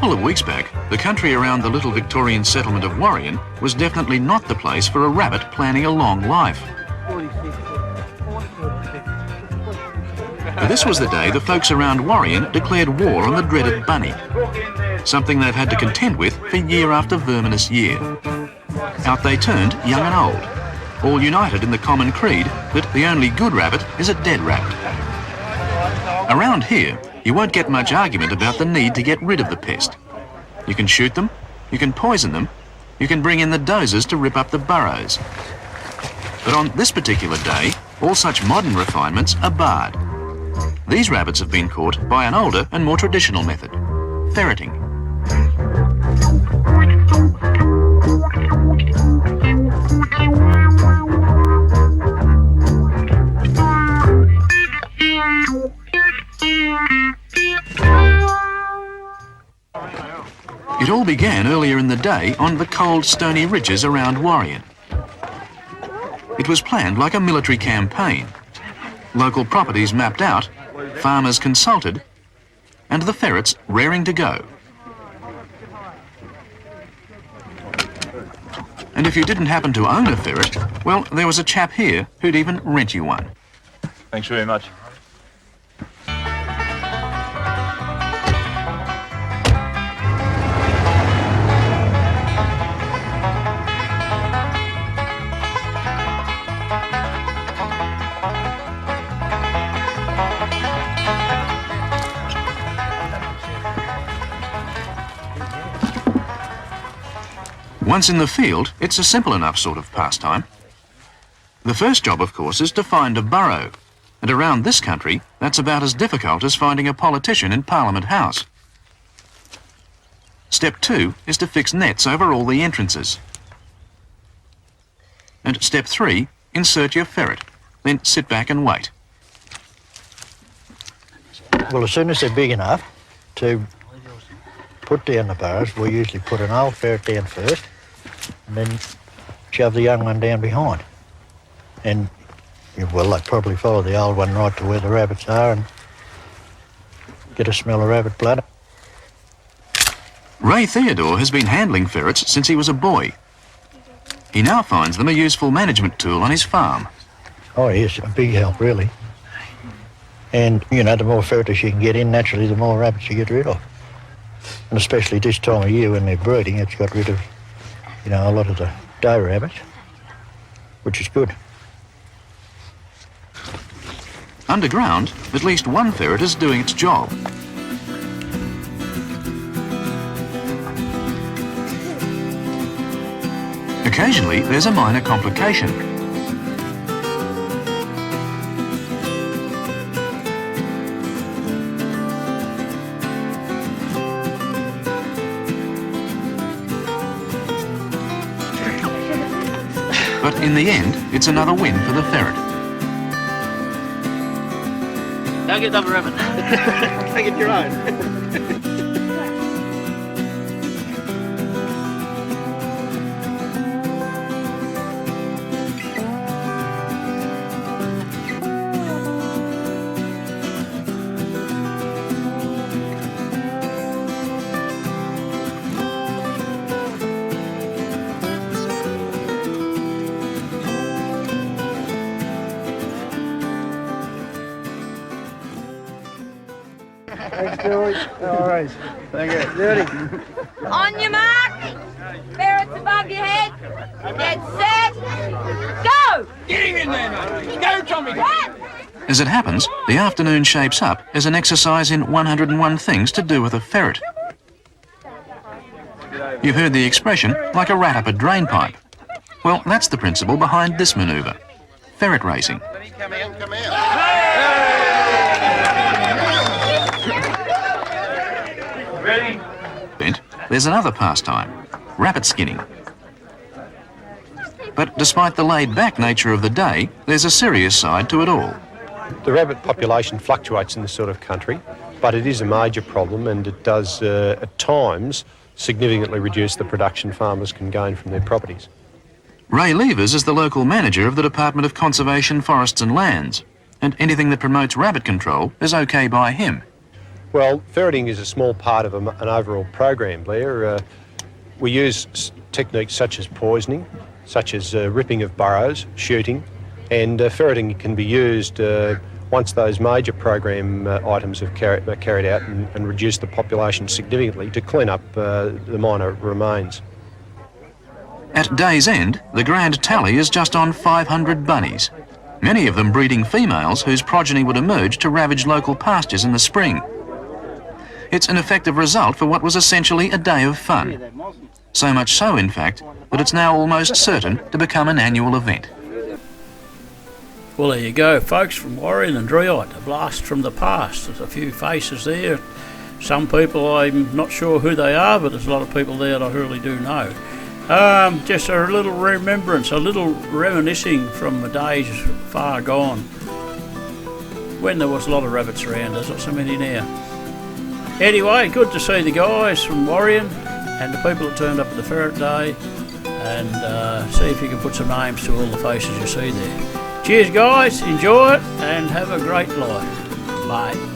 couple of weeks back, the country around the little Victorian settlement of Warrion was definitely not the place for a rabbit planning a long life. This was the day the folks around Warrion declared war on the dreaded bunny, something they've had to contend with for year after verminous year. Out they turned, young and old, all united in the common creed that the only good rabbit is a dead rabbit. Around here, you won't get much argument about the need to get rid of the pest. You can shoot them, you can poison them, you can bring in the dozers to rip up the burrows. But on this particular day, all such modern refinements are barred. These rabbits have been caught by an older and more traditional method, ferreting. It all began earlier in the day on the cold, stony ridges around Warrion. It was planned like a military campaign. Local properties mapped out, farmers consulted, and the ferrets raring to go. And if you didn't happen to own a ferret, well, there was a chap here who'd even rent you one. Thanks very much. Once in the field, it's a simple enough sort of pastime. The first job, of course, is to find a burrow. And around this country, that's about as difficult as finding a politician in Parliament House. Step 2 is to fix nets over all the entrances. And step 3, insert your ferret. Then sit back and wait. Well, as soon as they're big enough to put down the burrows, we usually put an old ferret down first and then shove the young one down behind. And, well, they probably follow the old one right to where the rabbits are and get a smell of rabbit blood. Ray Theodore has been handling ferrets since he was a boy. He now finds them a useful management tool on his farm. Oh, yes, a big help, really. And, you know, the more ferrets you can get in, naturally, the more rabbits you get rid of. And especially this time of year when they're breeding, it's got rid of, you know, a lot of the doe rabbits, which is good. Underground, at least one ferret is doing its job. Occasionally, there's a minor complication. But in the end, it's another win for the ferret. Don't get another rabbit. Take it your own. Thanks, George. All right. Thank you. Ready? On your mark. Ferrets above your head. Get set. Go! Get him in there, mate. Go, Tommy. What? As it happens, the afternoon shapes up as an exercise in 101 things to do with a ferret. You've heard the expression, like a rat up a drain pipe. Well, that's the principle behind this manoeuvre, ferret racing. Come out, come out. Ready? Bent, there's another pastime, rabbit skinning. But despite the laid-back nature of the day, there's a serious side to it all. The rabbit population fluctuates in this sort of country, but it is a major problem, and it does, at times, significantly reduce the production farmers can gain from their properties. Ray Levers is the local manager of the Department of Conservation, Forests and Lands, and anything that promotes rabbit control is okay by him. Well, ferreting is a small part of an overall program, Blair. We use techniques such as poisoning, such as ripping of burrows, shooting, and ferreting can be used once those major program items are carried out and reduce the population significantly to clean up the minor remains. At day's end, the grand tally is just on 500 bunnies, many of them breeding females whose progeny would emerge to ravage local pastures in the spring. It's an effective result for what was essentially a day of fun. So much so, in fact, that it's now almost certain to become an annual event. Well, there you go, folks, from Warrion and Dreeite, a blast from the past. There's a few faces there. Some people, I'm not sure who they are, but there's a lot of people there that I really do know. Just a little remembrance, a little reminiscing from the days far gone when there was a lot of rabbits around. There's not so many now. Anyway, good to see the guys from Warrion and the people that turned up at the Ferret Day, and see if you can put some names to all the faces you see there. Cheers guys, enjoy it and have a great life. Bye.